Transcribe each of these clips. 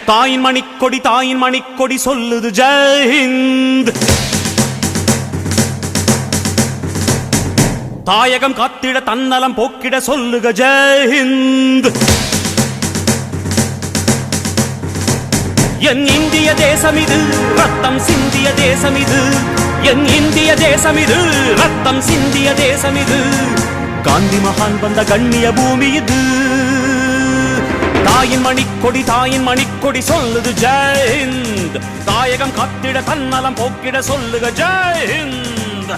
தாயின் மணிக்கொடி சொல்லுது ஜெய் ஹிந்த். தாயகம் காத்திட தன்னலம் போக்கிட சொல்லுக ஜெய் ஹிந்த். என் இந்திய தேசம் இது ரத்தம் சிந்திய தேசம் இது. என் இந்திய தேசம் இது ரத்தம் சிந்திய தேசம் இது. காந்தி மகான் வந்த கண்ணிய பூமி இது. தாயின் மணிக்கொடி சொல்லுது ஜெய் ஹிந்த். தாயகம் காத்திட தன்னலம் போக்கிட சொல்லுக ஜெய் ஹிந்த்.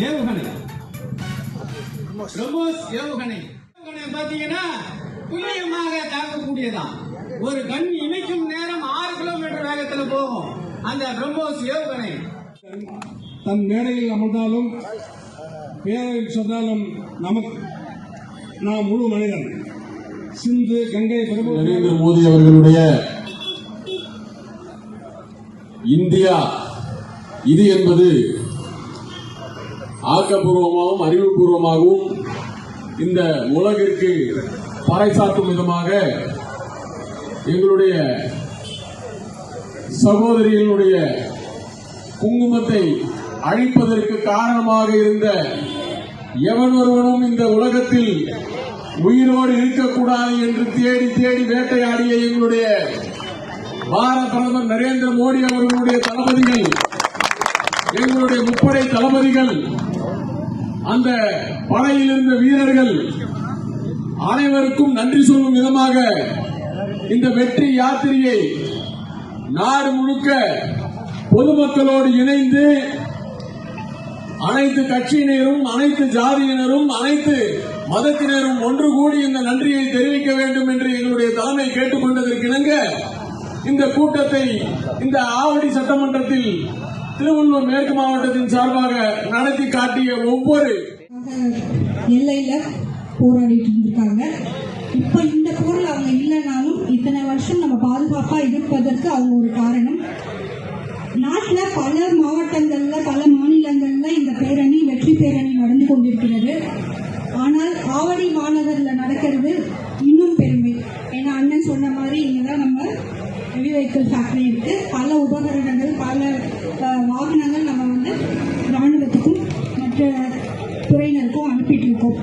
ஏவுகணை பிரம்மோஸ் ஏவுகணை பாத்தீங்கன்னா துல்லியமாக தாக்கக்கூடியதான். ஒரு கண் இமைக்கும் நேரம் 6 கிலோமீட்டர் வேகத்தில் போகும் அந்த பிரம்மோஸ் ஏவுகணை. தன் மேடையில் அமர்ந்தாலும் பேரில் சொன்னாலும் நமக்கு நாம் முழு மனிதன். சிந்து கங்கை நரேந்திர மோடி அவர்களுடைய இந்தியா இது என்பது ஆக்கப்பூர்வமாகவும் அறிவுபூர்வமாகவும் இந்த உலகிற்கு பறைசாற்றும் விதமாக எங்களுடைய சகோதரிகளுடைய குங்குமத்தை அழிப்பதற்கு காரணமாக இருந்த எவன் ஒருவனும் இந்த உலகத்தில் உயிரோடு இருக்கக்கூடாது என்று தேடி தேடி வேட்டையாடிய எங்களுடைய பாரத பிரதமர் நரேந்திர மோடி அவர்களுடைய தளபதிகள், எங்களுடைய முப்படை தளபதிகள், அந்த படையில் இருந்த வீரர்கள் அனைவருக்கும் நன்றி சொல்லும் விதமாக இந்த வெற்றி யாத்திரையை நாடு முழுக்க பொதுமக்களோடு இணைந்து அனைத்து கட்சியினரும், அனைத்து ஜாதியினரும், அனைத்து மதத்தினரும் ஒன்று கூடி இந்த நன்றியை தெரிவிக்க வேண்டும் என்று எங்களுடைய தலைமை கேட்டுக்கொண்டதற்கு இணங்க இந்த கூட்டத்தை இந்த ஆவடி சட்டமன்றத்தில் திருவள்ளூர் மேற்கு மாவட்டத்தின் சார்பாக நடத்தி காட்டிய ஒவ்வொரு எல்லையில போராடிட்டு இருந்திருக்காங்க. இப்ப இந்த போரில் அவங்க இல்லைனாலும் இத்தனை வருஷம் நம்ம பாதுகாப்பா இருப்பதற்கு அவங்க ஒரு காரணம். நாட்டில் பல மாவட்டங்கள்ல பல மாநிலங்கள்ல இந்த பேரணி வெற்றி பேரணி நடந்து கொண்டிருக்கிறது. ஆனால் ஆவடி மாநகரில் நடக்கிறது இன்னும் பெருமை. ஏன்னா அண்ணன் சொன்ன மாதிரி இங்கதான் நம்ம ஹெவி வெஹிக்கிள் ஃபேக்டரி இருக்கு. பல உபகரணங்கள், பல வாகனங்கள் நம்ம ராணுவத்துக்கும் மற்ற துறையினருக்கும் அனுப்பிட்டு இருக்கோம்.